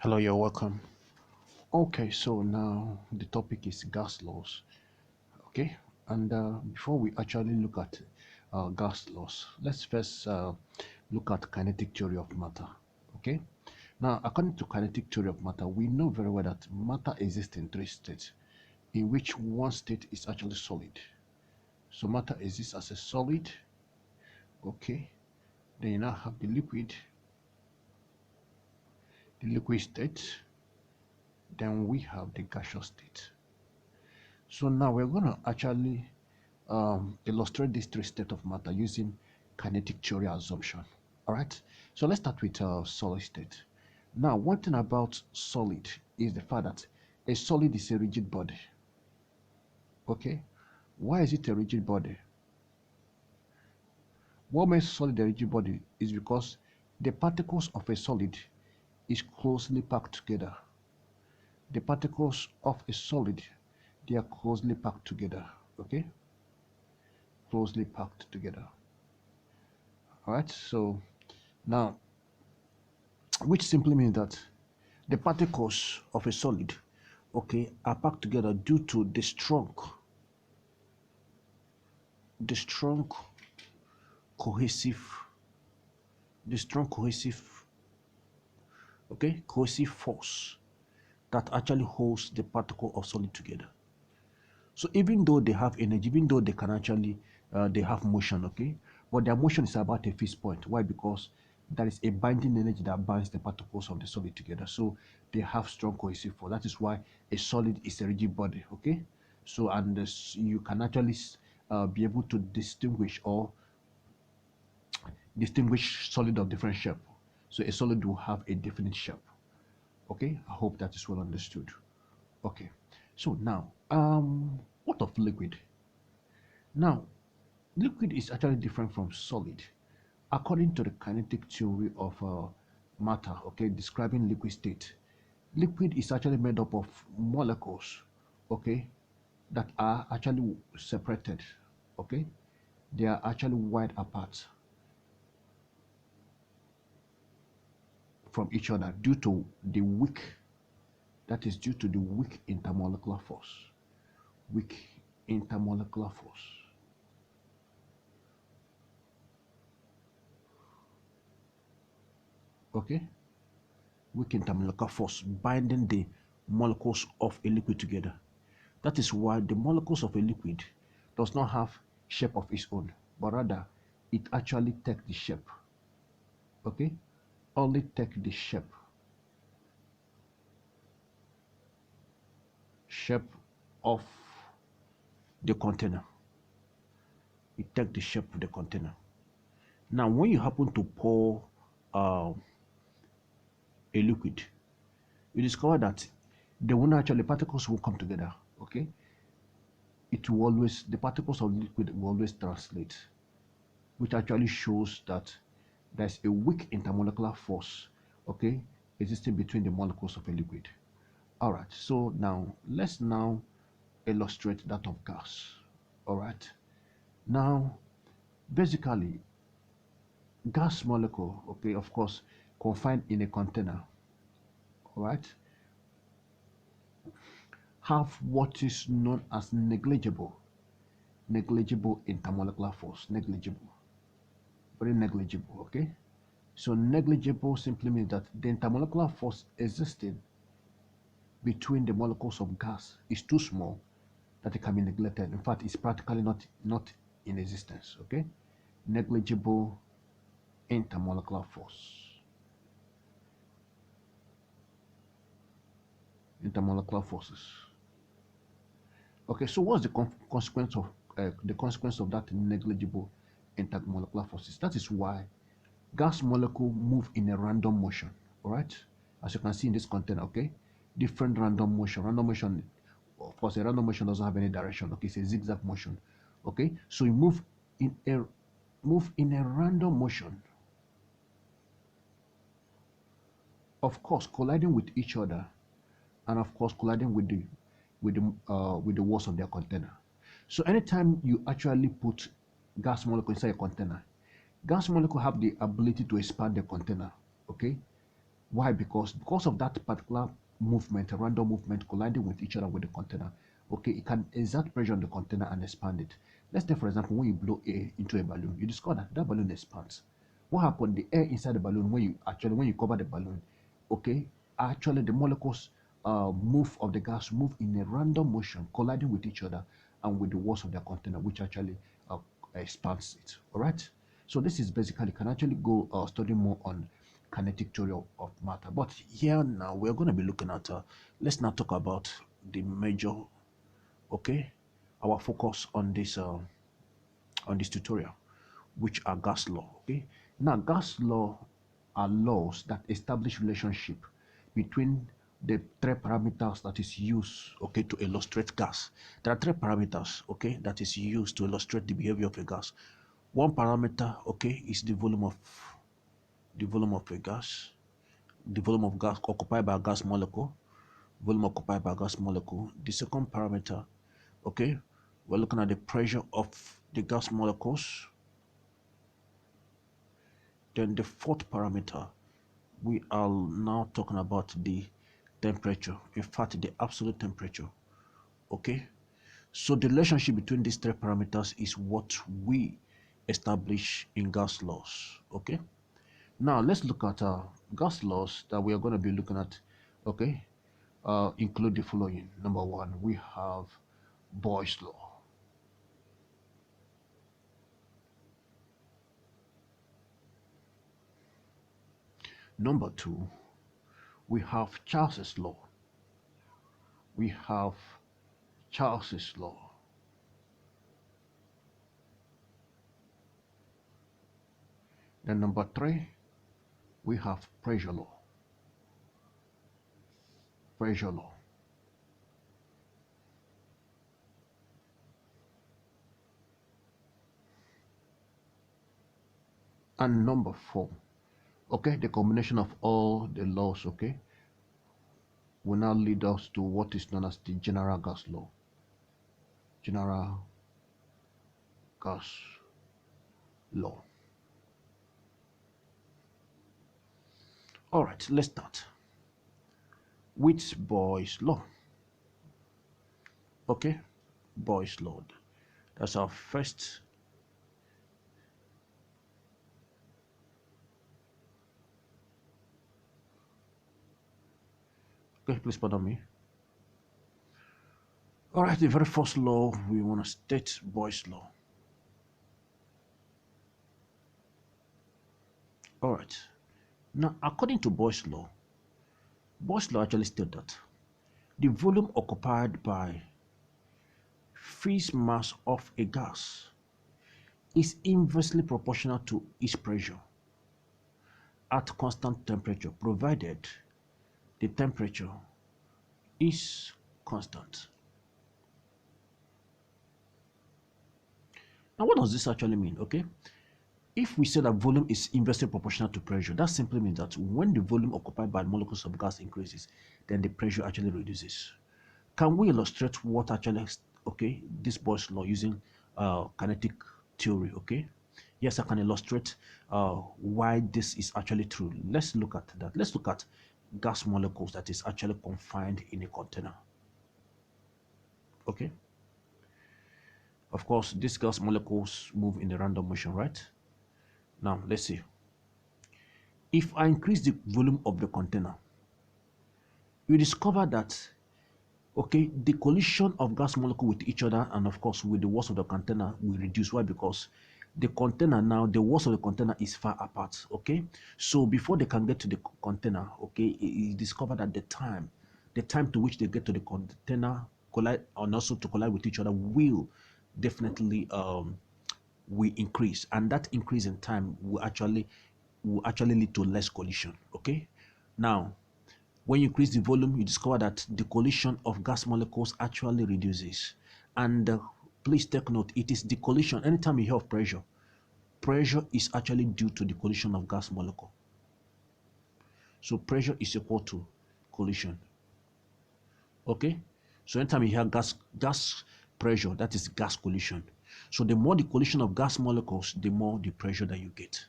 Hello, you're welcome. Okay, so now the topic is gas laws. Okay, and before we actually look at gas laws, let's first look at kinetic theory of matter. Okay, now according to kinetic theory of matter, we know very well that matter exists in three states, in which one state is actually solid. So matter exists as a solid. Okay, then you now have the liquid state. Then we have the gaseous state. So now we're going to actually illustrate this three state of matter using kinetic theory assumption. All right. So let's start with solid state. Now, one thing about solid is the fact that a solid is a rigid body. Okay. Why is it a rigid body? What makes solid a rigid body is because the particles of a solid is closely packed together. The particles of a solid, they are closely packed together. Okay. Closely packed together. All right. So now, which simply means that the particles of a solid, okay, are packed together due to the strong cohesive the strong cohesive force that actually holds the particle of solid together. So even though they have energy, even though they can actually they have motion, okay, but their motion is about a fixed point. Why? Because there is a binding energy that binds the particles of the solid together. So they have strong cohesive force. That is why a solid is a rigid body. Okay. So and you can actually be able to distinguish solid of different shape. So a solid will have a definite shape. Okay. I hope that is well understood. Okay. So now, what of liquid? Now, liquid is actually different from solid. According to the kinetic theory of matter, okay, describing liquid state, liquid is actually made up of molecules, okay, that are actually separated, okay, they are actually wide apart from each other due to the weak, that is due to the weak intermolecular force, weak intermolecular force. Okay, weak intermolecular force binding the molecules of a liquid together. That is why the molecules of a liquid does not have shape of its own, but rather it actually takes the shape. Okay, only take the shape of the container. It takes the shape of the container. Now, when you happen to pour uh, a liquid, you discover that they won't actually particles will come together. Okay, it will always the particles of liquid will always translate, which actually shows that there's a weak intermolecular force, okay, existing between the molecules of a liquid. All right, so now let's now illustrate that of gas. All right, now basically gas molecule, okay, of course, confined in a container, all right, have what is known as negligible intermolecular force, negligible, very negligible, okay. So negligible simply means that the intermolecular force existing between the molecules of gas is too small that it can be neglected. In fact, it's practically not in existence. Okay, negligible intermolecular force, intermolecular forces. Okay, so what's the consequence of that negligible intermolecular forces? That is why gas molecule move in a random motion. All right, as you can see in this container. Okay, different random motion. Random motion, of course, a random motion doesn't have any direction. Okay, it's a zigzag motion. Okay, so you in a move in a random motion, of course colliding with each other, and of course colliding with the walls of their container. So anytime you actually put gas molecule inside a container, gas molecule have the ability to expand the container. Okay, Why? Because of that particular movement, a random movement colliding with each other with the container, okay, it can exert pressure on the container and expand it. Let's take, for example, when you blow air into a balloon, you discover that that balloon expands. What happened? The air inside the balloon, when you cover the balloon, okay, actually the molecules move of the gas move in a random motion, colliding with each other and with the walls of the container, which actually expands it. All right. So this is basically, can actually go study more on kinetic theory of matter. But here now we're going to be looking at let's now talk about the major, okay, our focus on this tutorial, which are gas law. Okay, now gas law are laws that establish relationship between the three parameters that is used, okay, to illustrate gas. There are three parameters, okay, that is used to illustrate the behavior of a gas. One parameter, okay, is the volume of a gas, the volume of gas occupied by a gas molecule, volume occupied by a gas molecule. The second parameter, okay, we're looking at the pressure of the gas molecules. Then the fourth parameter, we are now talking about the temperature, in fact the absolute temperature. Okay, so the relationship between these three parameters is what we establish in gas laws. Okay, now let's look at gas laws that we are going to be looking at. Okay, include the following. Number one, we have Boyle's law. Number two, we have Charles's law. We have Charles's law. Then number three, we have pressure law. Pressure law. And number four, okay, the combination of all the laws, okay, will now lead us to what is known as the general gas law. General gas law. All right, let's start with Boyle's law. Okay, Boyle's law. That's our first. Okay, please pardon me. All right, the very first law we want to state Boyle's law. All right. Now, according to Boyle's law actually states that the volume occupied by phase mass of a gas is inversely proportional to its pressure at constant temperature, provided the temperature is constant. Now, what does this actually mean? Okay, if we say that volume is inversely proportional to pressure, that simply means that when the volume occupied by molecules of gas increases, then the pressure actually reduces. Can we illustrate what actually, okay, this Boyle's law using kinetic theory? Okay, yes, I can illustrate why this is actually true. Let's look at that. Let's look at gas molecules that is actually confined in a container. Okay, of course these gas molecules move in a random motion, right? Now let's see. If I increase the volume of the container, you discover that, okay, the collision of gas molecule with each other and of course with the walls of the container will reduce. Why? Because the container now, the walls of the container is far apart. Okay, so before they can get to the container, okay, it is discovered that the time to which they get to the container collide and also to collide with each other will definitely will increase, and that increase in time will actually lead to less collision. Okay, now when you increase the volume, you discover that the collision of gas molecules actually reduces. And please take note, it is the collision. Anytime you hear of pressure, pressure is actually due to the collision of gas molecule. So pressure is equal to collision. Okay, so anytime you hear gas pressure, that is gas collision. So the more the collision of gas molecules, the more the pressure that you get.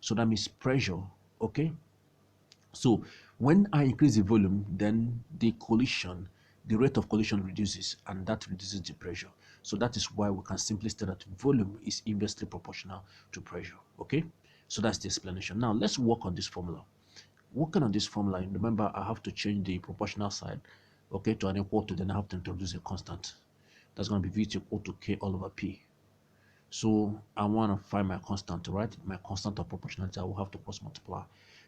So that means pressure, okay, So when I increase the volume, then the rate of collision reduces, and that reduces the pressure. So that is why we can simply state that volume is inversely proportional to pressure. Okay, so that's the explanation. Now let's work on this formula. Working on this formula, remember I have to change the proportional side, okay, to an equal to, then I have to introduce a constant. That's going to be V equal to K all over P. So I want to find my constant, right? My constant of proportionality, I will have to cross multiply.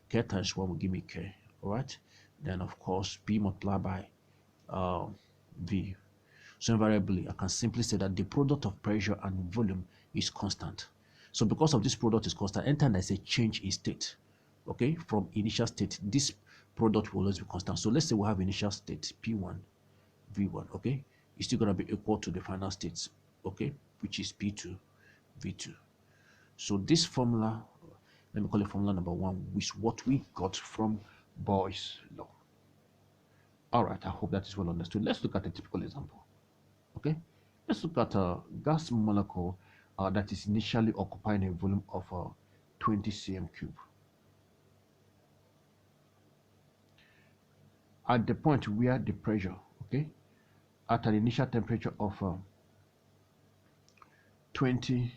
K times 1 will give me K, all right? Then, of course, P multiplied by V. So invariably, I can simply say that the product of pressure and volume is constant. So because of this product is constant, anytime there's a change in state, okay, from initial state, this product will always be constant. So let's say we have initial state P1, V1, okay? It's still going to be equal to the final state, okay, which is P2, V2. So this formula, let me call it formula number 1, is what we got from Boyle's law. All right, I hope that is well understood. Let's look at a typical example. Okay, let's look at a gas molecule that is initially occupying a volume of 20 cm cube. At the point where the pressure, okay, at an initial temperature of 20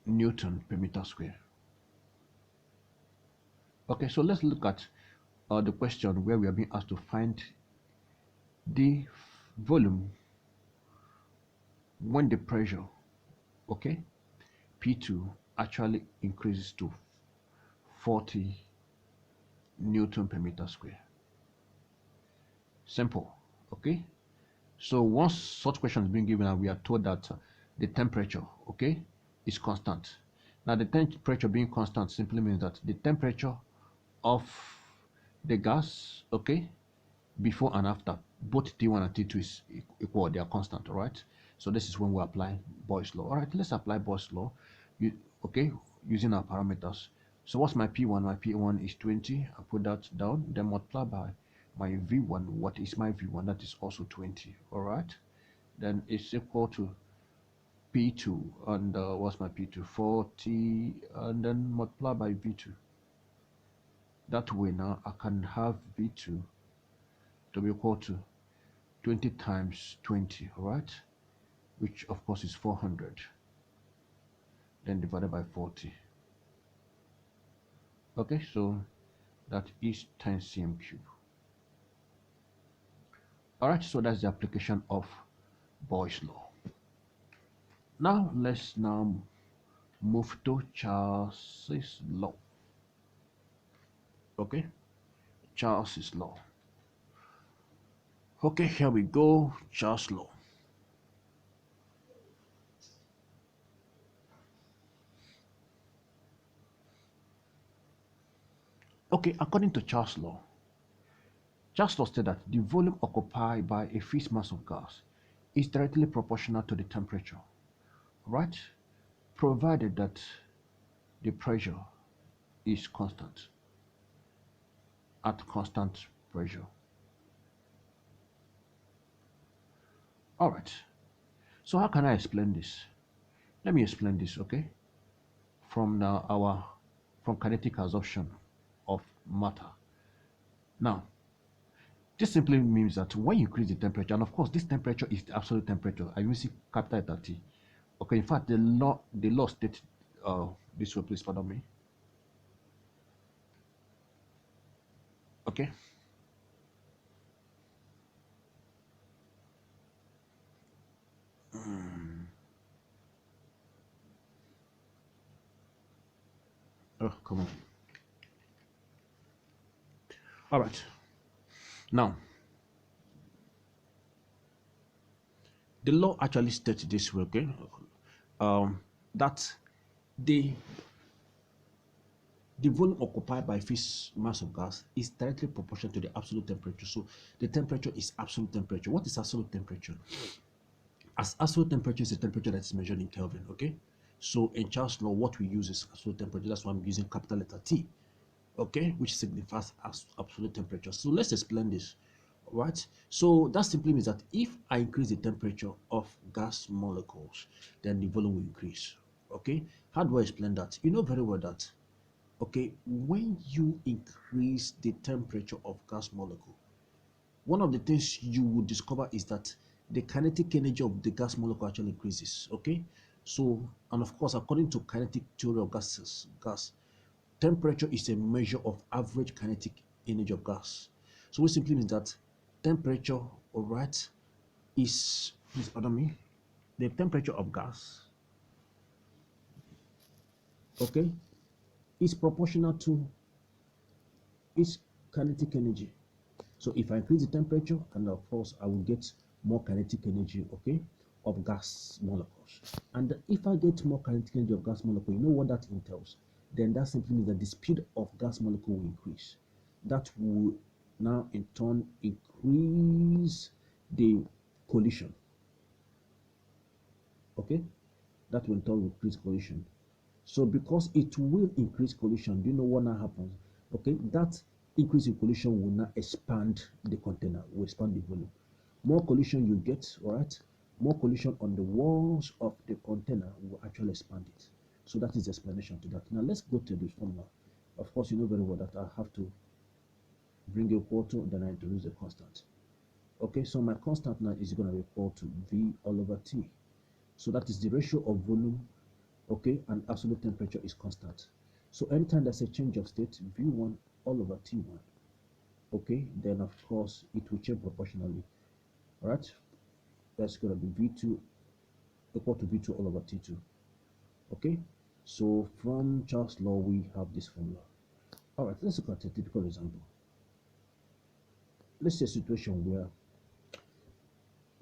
Newton per meter square. Okay, so let's look at the question where we are being asked to find the volume when the pressure, okay, P2 actually increases to 40 Newton per meter square. Simple, okay? So once such question is being given and we are told that the temperature, okay, is constant. Now the temperature being constant simply means that the temperature of the gas, okay, before and after, both T1 and T2 is equal, they are constant, all right? So this is when we apply Boyle's law. All right, let's apply Boyle's law, okay, using our parameters. So what's my P1? My P1 is 20. I put that down, then multiply by my V1. What is my V1? That is also 20, all right? Then it's equal to P2, and what's my P2? 40, and then multiply by V2. That way now I can have V2 to be equal to 20 times 20, all right, which of course is 400, then divided by 40. Okay, so that is 10 cm cube. All right, so that's the application of Boyle's law. Now let's move to Charles's law. Okay, Charles's law. Okay, here we go. Charles law. Okay, according to Charles law stated that the volume occupied by a fixed mass of gas is directly proportional to the temperature, right? Provided that the pressure is constant at constant pressure. All right. So how can I explain this? Let me explain this, okay? From from kinetic absorption of matter. Now, this simply means that when you increase the temperature, and of course this temperature is the absolute temperature. I use capital letter T. Okay, in fact the law states this way, please pardon me. Okay. Oh, come on. All right. Now, the law actually states this way, okay? That the volume occupied by fixed mass of gas is directly proportional to the absolute temperature. So the temperature is absolute temperature. What is absolute temperature? As absolute temperature is the temperature that is measured in Kelvin, okay? So in Charles law, what we use is absolute temperature. That's why I'm using capital letter T, okay, which signifies absolute temperature. So let's explain this, right? So that simply means that if I increase the temperature of gas molecules, then the volume will increase, okay? How do I explain that? You know very well that Okay, when you increase the temperature of gas molecule, one of the things you will discover is that the kinetic energy of the gas molecule actually increases. Okay, so and of course, according to kinetic theory of gas temperature is a measure of average kinetic energy of gas. So what simply means that temperature, all right, is please pardon me, the temperature of gas, okay, is proportional to its kinetic energy. So if I increase the temperature, and of course I will get more kinetic energy, okay, of gas molecules. And if I get more kinetic energy of gas molecule, you know what that entails? Then that simply means that the speed of gas molecule will increase. That will now in turn increase the collision. Okay, that will in turn increase collision. So because it will increase collision, do you know what now happens? Okay, that increase in collision will now expand the container, will expand the volume. More collision you get, all right, more collision on the walls of the container will actually expand it. So that is the explanation to that. Now let's go to the formula. Of course, you know very well that I have to bring a equal to, then I introduce a constant. Okay, so my constant now is going to be equal to V all over T. So that is the ratio of volume, okay, and absolute temperature is constant. So anytime there's a change of state, V1 all over T1, okay, then of course it will change proportionally. All right, that's going to be V2 equal to V2 all over T2. Okay, so from Charles' law, we have this formula. All right, let's look at a typical example. Let's say a situation where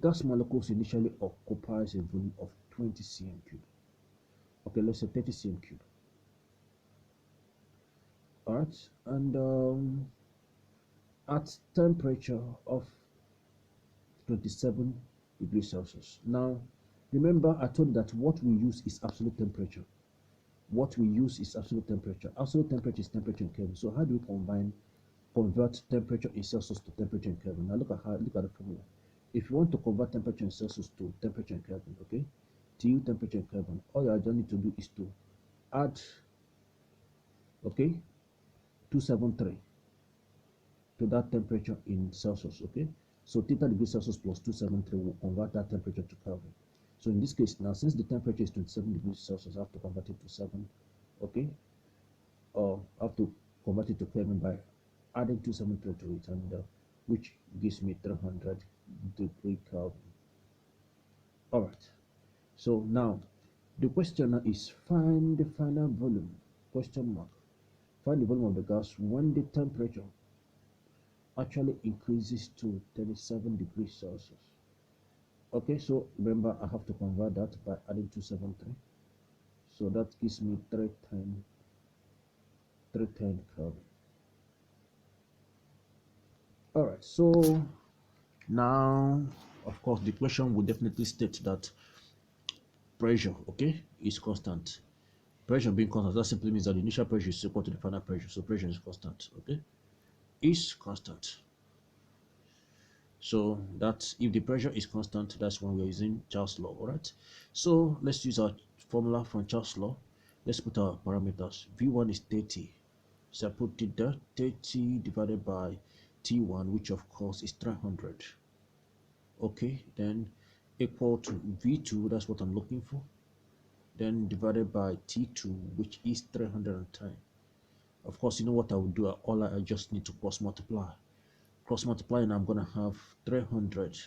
gas molecules initially occupies a volume of 20 cm cube. Okay, let's say 30 cm cube. All right, and at temperature of 27 degrees Celsius. Now, remember I told you that what we use is absolute temperature. What we use is absolute temperature. Absolute temperature is temperature in Kelvin. So how do we convert temperature in Celsius to temperature in Kelvin? Now look at the formula. If you want to convert temperature in Celsius to temperature in Kelvin, okay, TU temperature in Kelvin, all you just need to do is to add, okay, 273 to that temperature in Celsius, okay? So theta degrees Celsius plus 273 will convert that temperature to Kelvin. So in this case now, since the temperature is 27 degrees Celsius, I have to convert it to 7, okay? Or I have to convert it to Kelvin by adding 273 to it, and which gives me 300 degree Kelvin. All right. So now, the question now is find the final volume, question mark. Find the volume of the gas when the temperature actually increases to 37 degrees Celsius. Okay, so remember I have to convert that by adding 273. So that gives me 310 Kelvin. All right, so now, of course, the question will definitely state that pressure, okay, is constant. Pressure being constant, that simply means that the initial pressure is equal to the final pressure. So pressure is constant, okay, is constant. So that if the pressure is constant, that's when we're using Charles' law. All right, so let's use our formula from Charles' law. Let's put our parameters. V1 is 30, so I put it there, 30 divided by T1, which of course is 300. Okay, then equal to V2, that's what I'm looking for, then divided by T2, which is 310. Of course, you know what I will do? I just need to cross multiply. Cross multiply, and I'm gonna have 300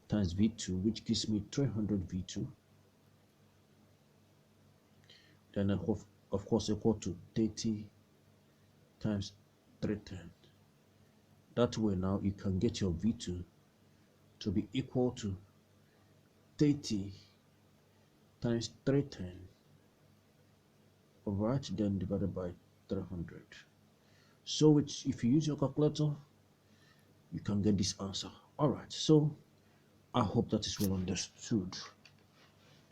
times V2, which gives me 300 V2. Then of course equal to 30 times 310. That way now you can get your V2 to be equal to 30 times 310. Alright, then divided by 300. So if you use your calculator, you can get this answer. Alright, so I hope that is well understood.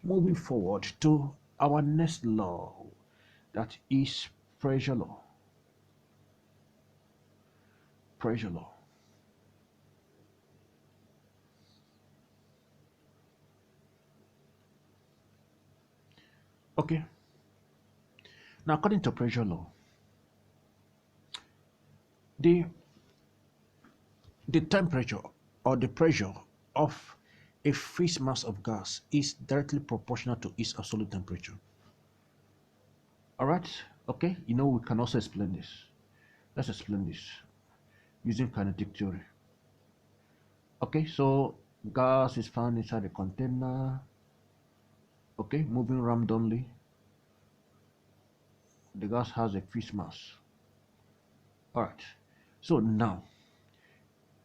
Moving forward to our next law, that is pressure law. Pressure law. Okay. Now, according to pressure law, The the temperature or the pressure of a fixed mass of gas is directly proportional to its absolute temperature. All right, okay, we can also explain this. Let's explain this using kinetic theory. Okay, so gas is found inside a container, okay, moving randomly. The gas has a fixed mass. All right, so now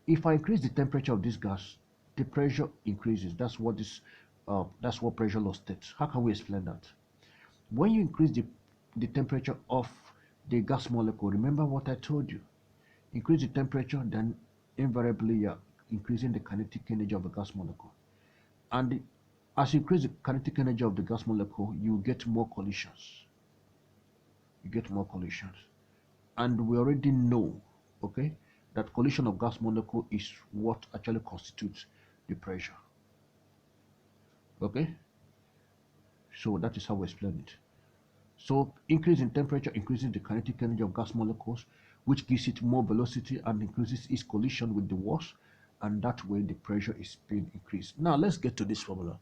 if I increase the temperature of this gas, the pressure increases. That's what pressure law states. How can we explain that? When you increase the temperature of the gas molecule, remember what I told you. Increase the temperature, then invariably you're increasing the kinetic energy of the gas molecule. And as you increase the kinetic energy of the gas molecule, you get more collisions. You get more collisions. And we already know, okay, that collision of gas molecule is what actually constitutes the pressure. Okay, so that is how we explain it. So increase in temperature increases the kinetic energy of gas molecules, which gives it more velocity and increases its collision with the walls, and that way the pressure is being increased. Now let's get to this formula.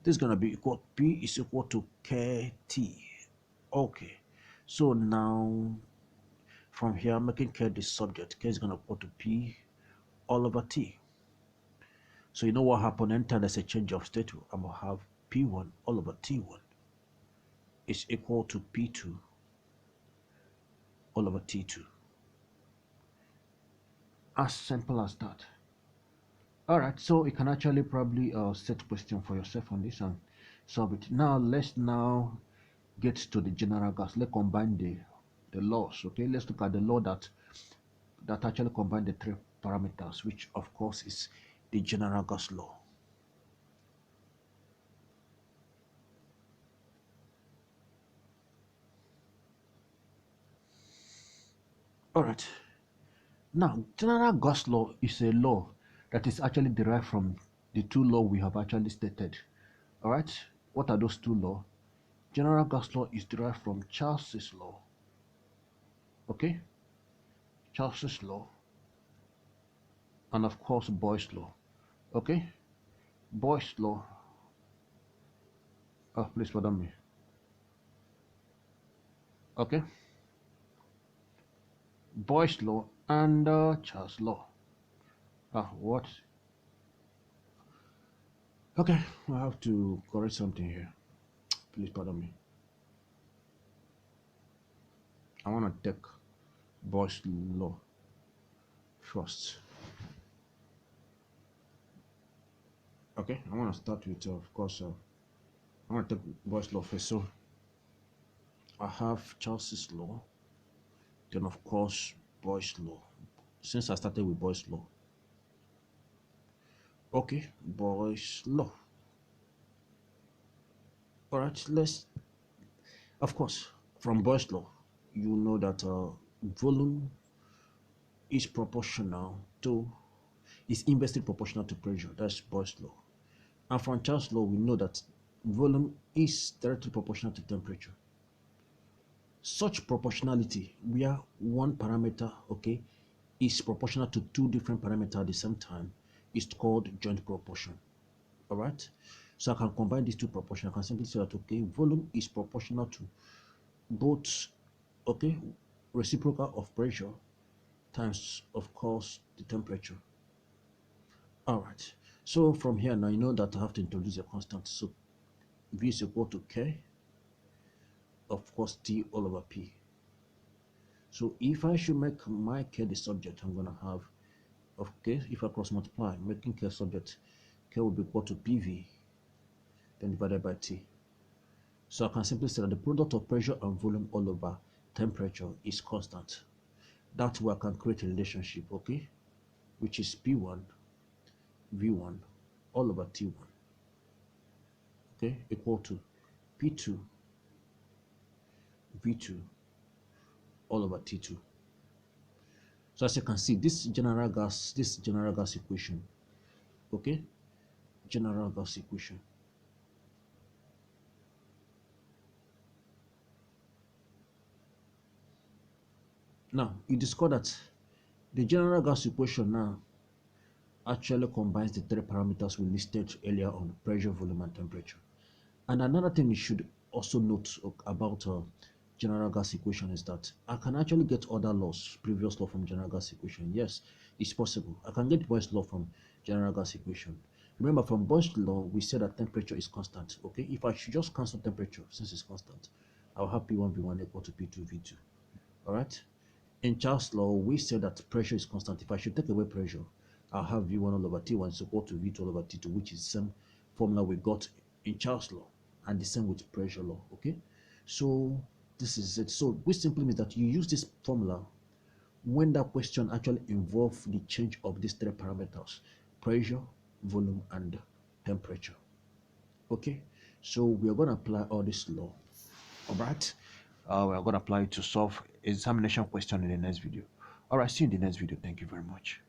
This is going to be equal, P is equal to KT. Okay, so now from here, making K the subject, K is going to equal to P all over T. So you know what happened? Anytime there's a change of state, I'm going to have P1 all over T1 is equal to P2 all over T2. As simple as that. All right, so you can actually probably set question for yourself on this and solve it. Now let's get to the general gas. Let's combine the laws. Okay, let's look at the law that actually combine the three parameters, which of course is the general gas law. All right, now general gas law is a law that is actually derived from the two laws we have actually stated. All right, what are those two laws? General gas law is derived from Charles's law. Okay, Charles's law, and of course Boyle's law. Okay, Boyle's law. Please pardon me. Okay, Boyle's law and Charles law. What? Okay, I have to correct something here. Please pardon me. I want to take Boyle's law first. Okay, I want to start with, of course, I want to take Boyle's law first. So I have Charles's law, then of course Boyle's law. Since I started with Boyle's law. Okay, Boyle's law. All right, of course, from Boyle's law, you know that volume is proportional to, is inversely proportional to pressure. That's Boyle's law. And from Charles' law, we know that volume is directly proportional to temperature. Such proportionality, where one parameter, okay, is proportional to two different parameters at the same time, is called joint proportion. All right. So I can combine these two proportions. I can simply say that, okay, volume is proportional to both, okay, reciprocal of pressure times, of course, the temperature. All right. So from here now, you know that I have to introduce a constant. So V is equal to K, of course, T all over P. So if I should make my K the subject, I'm going to have, okay, if I cross multiply, making K subject, K will be equal to PV, then divided by T. So I can simply say that the product of pressure and volume all over temperature is constant. That's where I can create a relationship, okay, which is P1, V1, all over T1, okay, equal to P2, V2, all over T2. So as you can see, this general gas equation, okay, general gas equation. Now you discover that The general gas equation now actually combines the three parameters we listed earlier on: pressure, volume, and temperature. And another thing you should also note about general gas equation is that I can actually get other laws, previous law from general gas equation. Yes, it's possible. I can get Boyle's law from general gas equation. Remember, from Boyle's law, we said that temperature is constant. Okay, if I should just cancel temperature since it's constant, I'll have P1 V1 equal to P2 V2. All right. In Charles' law, we said that pressure is constant. If I should take away pressure, I'll have V1 all over T1 is equal to V2 all over T2, which is the same formula we got in Charles' law, and the same with pressure law. Okay, so this is it. So which simply means that you use this formula when that question actually involves the change of these three parameters: pressure, volume, and temperature. Okay, so we are going to apply all this law. All right, we are going to apply it to solve examination question in the next video. All right, see you in the next video. Thank you very much.